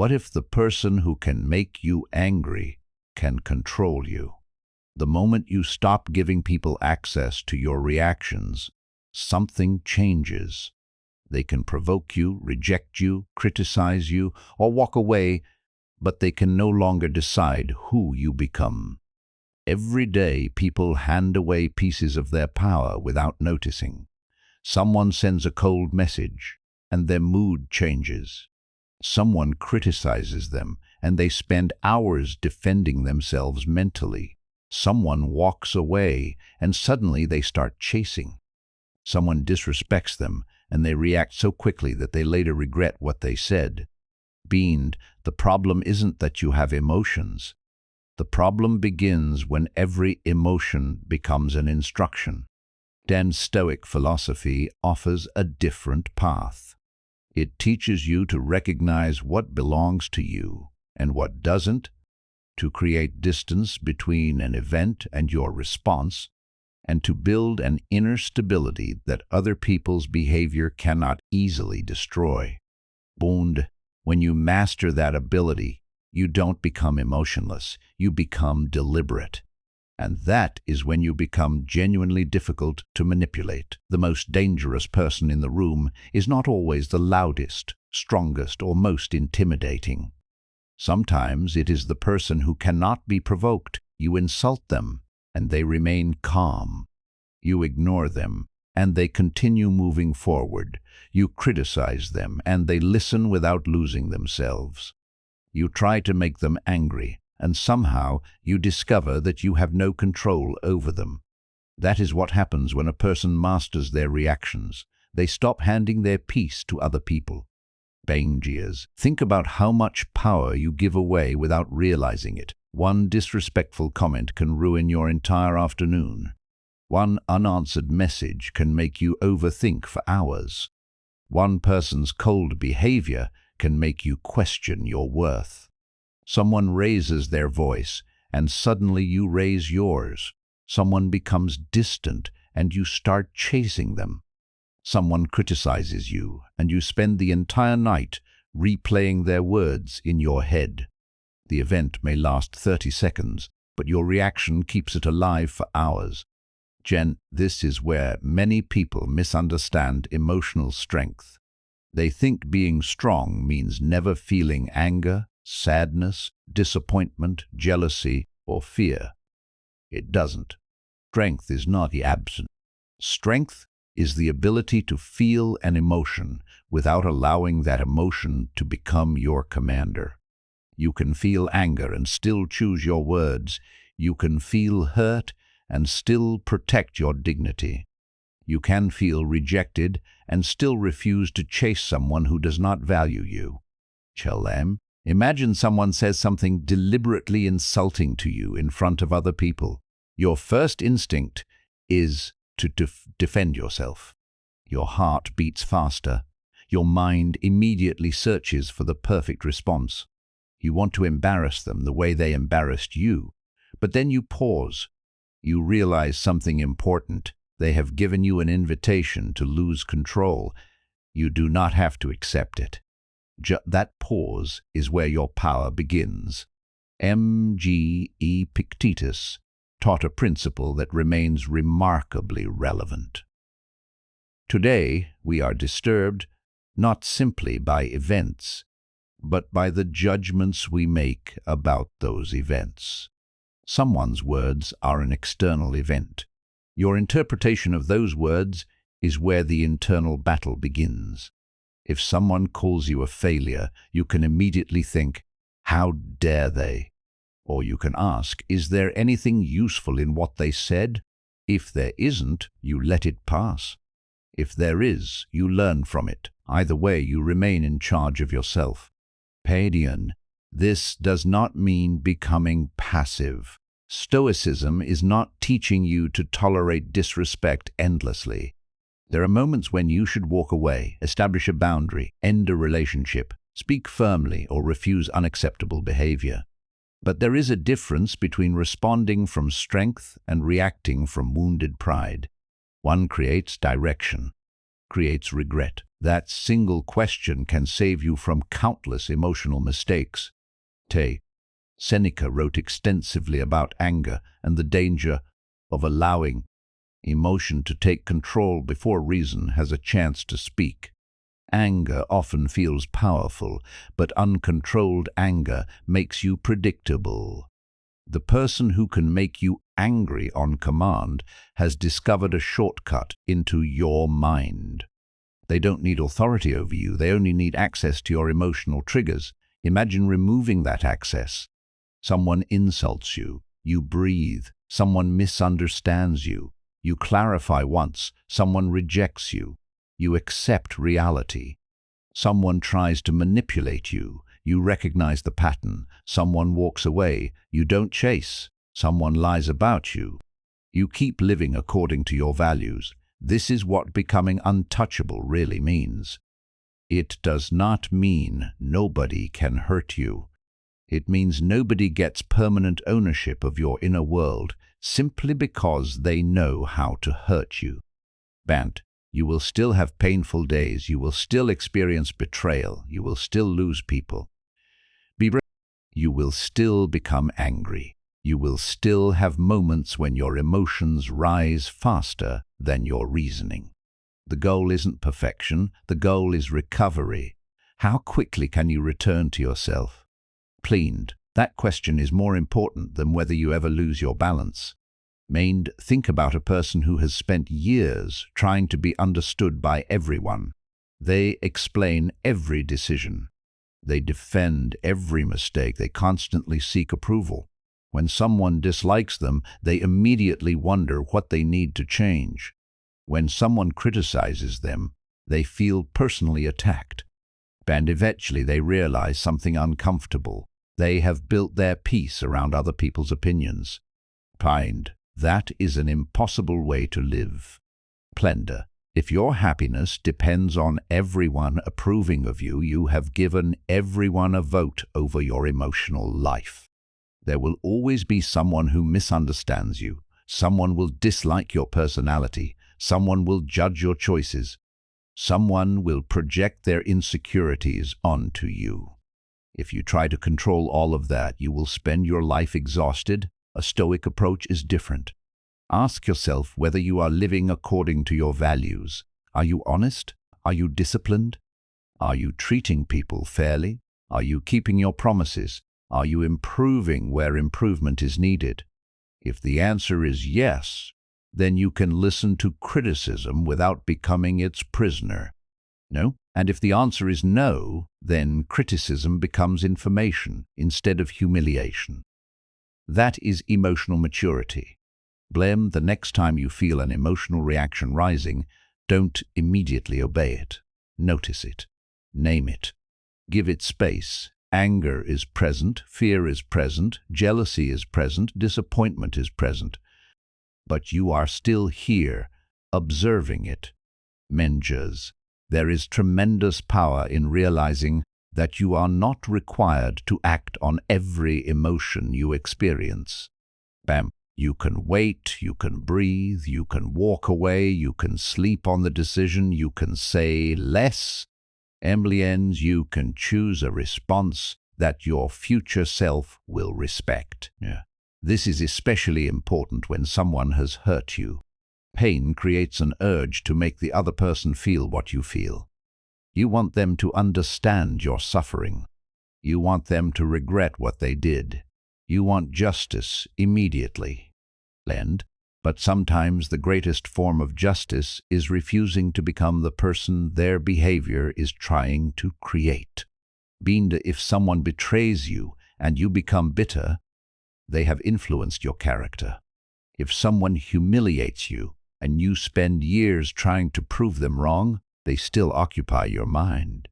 What if the person who can make you angry can control you? The moment you stop giving people access to your reactions, something changes. They can provoke you, reject you, criticize you, or walk away, but they can no longer decide who you become. Every day, people hand away pieces of their power without noticing. Someone sends a cold message, and their mood changes. Someone criticizes them, and they spend hours defending themselves mentally. Someone walks away, and suddenly they start chasing. Someone disrespects them, and they react so quickly that they later regret what they said. The problem isn't that you have emotions. The problem begins when every emotion becomes an instruction. Then Stoic philosophy offers a different path. It teaches you to recognize what belongs to you and what doesn't, to create distance between an event and your response, and to build an inner stability that other people's behavior cannot easily destroy. When you master that ability, you don't become emotionless, you become deliberate. And that is when you become genuinely difficult to manipulate. The most dangerous person in the room is not always the loudest, strongest, or most intimidating. Sometimes it is the person who cannot be provoked. You insult them, and they remain calm. You ignore them, and they continue moving forward. You criticize them, and they listen without losing themselves. You try to make them angry, and somehow you discover that you have no control over them. That is what happens when a person masters their reactions. They stop handing their peace to other people. Think about how much power you give away without realizing it. One disrespectful comment can ruin your entire afternoon. One unanswered message can make you overthink for hours. One person's cold behavior can make you question your worth. Someone raises their voice, and suddenly you raise yours. Someone becomes distant, and you start chasing them. Someone criticizes you, and you spend the entire night replaying their words in your head. The event may last 30 seconds, but your reaction keeps it alive for hours. This is where many people misunderstand emotional strength. They think being strong means never feeling anger, sadness, disappointment, jealousy, or fear. It doesn't. Strength is not absent. Strength is the ability to feel an emotion without allowing that emotion to become your commander. You can feel anger and still choose your words. You can feel hurt and still protect your dignity. You can feel rejected and still refuse to chase someone who does not value you. Imagine someone says something deliberately insulting to you in front of other people. Your first instinct is to defend yourself. Your heart beats faster. Your mind immediately searches for the perfect response. You want to embarrass them the way they embarrassed you. But then you pause. You realize something important. They have given you an invitation to lose control. You do not have to accept it. That pause is where your power begins. Epictetus taught a principle that remains remarkably relevant. Today, we are disturbed not simply by events, but by the judgments we make about those events. Someone's words are an external event. Your interpretation of those words is where the internal battle begins. If someone calls you a failure, you can immediately think, "How dare they?" Or you can ask, "Is there anything useful in what they said?" If there isn't, you let it pass. If there is, you learn from it. Either way, you remain in charge of yourself. This does not mean becoming passive. Stoicism is not teaching you to tolerate disrespect endlessly. There are moments when you should walk away, establish a boundary, end a relationship, speak firmly, or refuse unacceptable behavior. But there is a difference between responding from strength and reacting from wounded pride. One creates direction. creates regret. That single question can save you from countless emotional mistakes. Seneca wrote extensively about anger and the danger of allowing emotion to take control before reason has a chance to speak. Anger often feels powerful, but uncontrolled anger makes you predictable. The person who can make you angry on command has discovered a shortcut into your mind. They don't need authority over you, they only need access to your emotional triggers. Imagine removing that access. Someone insults you, you breathe. Someone misunderstands you, you clarify once. Someone rejects you, you accept reality. Someone tries to manipulate you, you recognize the pattern. Someone walks away, you don't chase. Someone lies about you, you keep living according to your values. This is what becoming untouchable really means. It does not mean nobody can hurt you. It means nobody gets permanent ownership of your inner world simply because they know how to hurt you. You will still have painful days, you will still experience betrayal, you will still lose people. You will still become angry. You will still have moments when your emotions rise faster than your reasoning. The goal isn't perfection, the goal is recovery. How quickly can you return to yourself? That question is more important than whether you ever lose your balance. Think about a person who has spent years trying to be understood by everyone. They explain every decision. They defend every mistake. They constantly seek approval. When someone dislikes them, they immediately wonder what they need to change. When someone criticizes them, they feel personally attacked. And eventually they realize something uncomfortable. They have built their peace around other people's opinions. That is an impossible way to live. If your happiness depends on everyone approving of you, you have given everyone a vote over your emotional life. There will always be someone who misunderstands you. Someone will dislike your personality. Someone will judge your choices. Someone will project their insecurities onto you. If you try to control all of that, you will spend your life exhausted. A Stoic approach is different. Ask yourself whether you are living according to your values. Are you honest? Are you disciplined? Are you treating people fairly? Are you keeping your promises? Are you improving where improvement is needed? If the answer is yes, then you can listen to criticism without becoming its prisoner. No? And if the answer is no, then criticism becomes information instead of humiliation. That is emotional maturity. The next time you feel an emotional reaction rising, don't immediately obey it. Notice it. Name it. Give it space. Anger is present, fear is present, jealousy is present, disappointment is present. But you are still here, observing it. There is tremendous power in realizing that you are not required to act on every emotion you experience. You can wait, you can breathe, you can walk away, you can sleep on the decision, you can say less. You can choose a response that your future self will respect. This is especially important when someone has hurt you. Pain creates an urge to make the other person feel what you feel. You want them to understand your suffering. You want them to regret what they did. You want justice immediately. But sometimes the greatest form of justice is refusing to become the person their behavior is trying to create. If someone betrays you and you become bitter, they have influenced your character. If someone humiliates you and you spend years trying to prove them wrong, they still occupy your mind.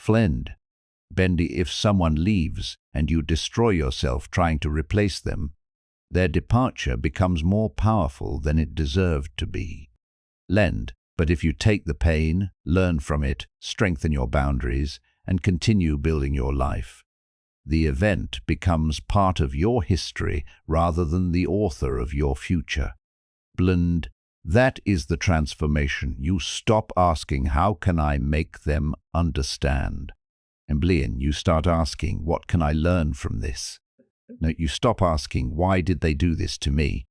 If someone leaves and you destroy yourself trying to replace them, their departure becomes more powerful than it deserved to be. But if you take the pain, learn from it, strengthen your boundaries, and continue building your life, the event becomes part of your history rather than the author of your future. That is the transformation. You stop asking, how can I make them understand? And Blian, you start asking, what can I learn from this? No, you stop asking, why did they do this to me?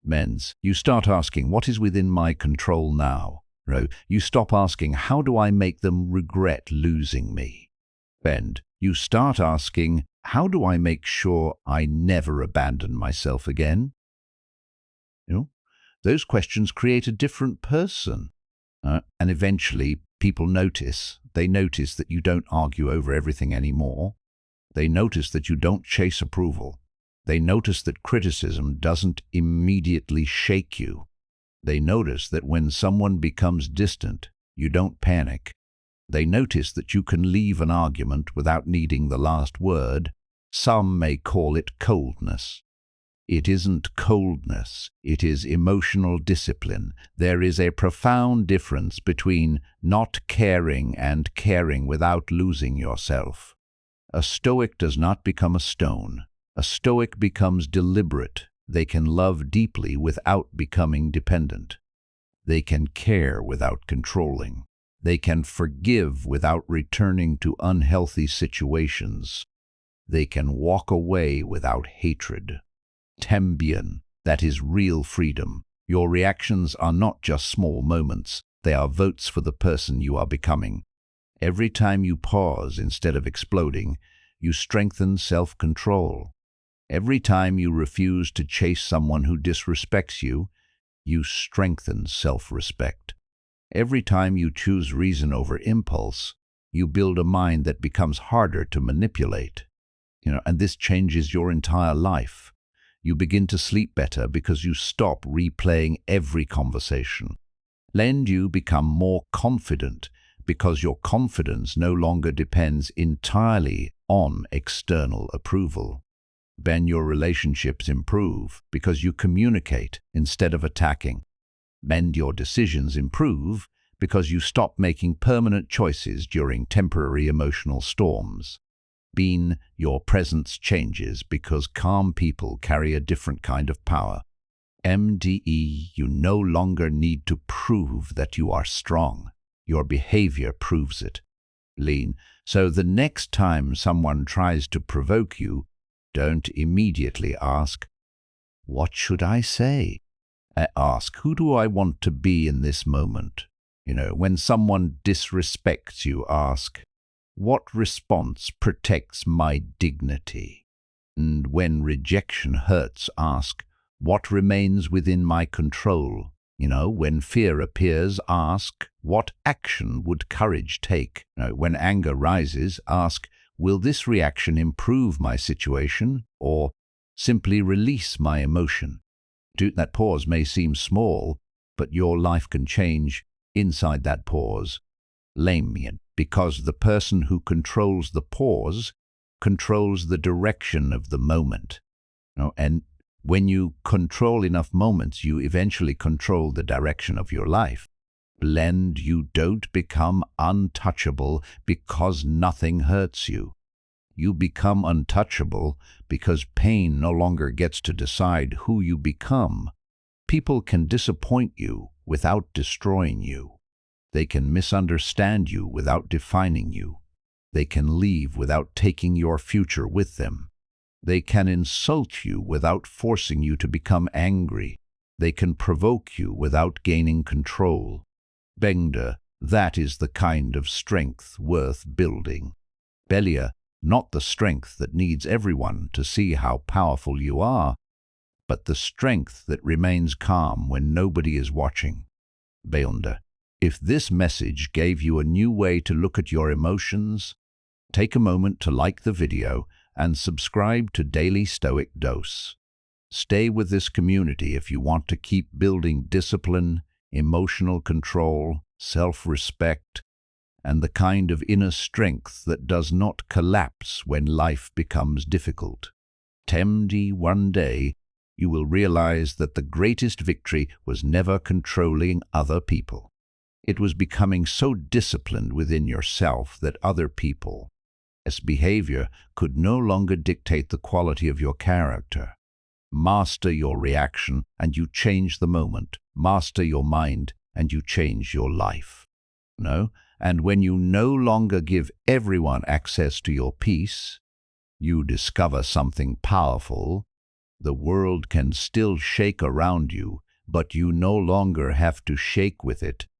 Men's, you start asking, what is within my control now? Ro, you stop asking, how do I make them regret losing me? Bend, you start asking, how do I make sure I never abandon myself again? You know, those questions create a different person. And eventually, people notice. They notice that you don't argue over everything anymore. They notice that you don't chase approval. They notice that criticism doesn't immediately shake you. They notice that when someone becomes distant, you don't panic. They notice that you can leave an argument without needing the last word. Some may call it coldness. It isn't coldness, it is emotional discipline. There is a profound difference between not caring and caring without losing yourself. A Stoic does not become a stone. A Stoic becomes deliberate. They can love deeply without becoming dependent. They can care without controlling. They can forgive without returning to unhealthy situations. They can walk away without hatred. Tembian, that is real freedom. Your reactions are not just small moments. They are votes for the person you are becoming. Every time you pause instead of exploding, you strengthen self-control. Every time you refuse to chase someone who disrespects you, you strengthen self-respect. Every time you choose reason over impulse, you build a mind that becomes harder to manipulate. And this changes your entire life. You begin to sleep better because you stop replaying every conversation. You become more confident because your confidence no longer depends entirely on external approval. Your relationships improve because you communicate instead of attacking. Your decisions improve because you stop making permanent choices during temporary emotional storms. Your presence changes because calm people carry a different kind of power. You no longer need to prove that you are strong. Your behavior proves it. So the next time someone tries to provoke you, don't immediately ask, what should I say? Ask, who do I want to be in this moment? When someone disrespects you, ask, what response protects my dignity? And when rejection hurts, ask, what remains within my control? When fear appears, ask, what action would courage take? When anger rises, ask, will this reaction improve my situation or simply release my emotion? That pause may seem small, but your life can change inside that pause. Because the person who controls the pause controls the direction of the moment. And when you control enough moments, you eventually control the direction of your life. You don't become untouchable because nothing hurts you. You become untouchable because pain no longer gets to decide who you become. People can disappoint you without destroying you. They can misunderstand you without defining you. They can leave without taking your future with them. They can insult you without forcing you to become angry. They can provoke you without gaining control. That is the kind of strength worth building. Not the strength that needs everyone to see how powerful you are, but the strength that remains calm when nobody is watching. If this message gave you a new way to look at your emotions, take a moment to like the video and subscribe to Daily Stoic Dose. Stay with this community if you want to keep building discipline, emotional control, self-respect, and the kind of inner strength that does not collapse when life becomes difficult. One day, you will realize that the greatest victory was never controlling other people. It was becoming so disciplined within yourself that other people's behavior could no longer dictate the quality of your character. Master your reaction and you change the moment. master your mind, and you change your life. No? And when you no longer give everyone access to your peace, you discover something powerful. The world can still shake around you, but you no longer have to shake with it.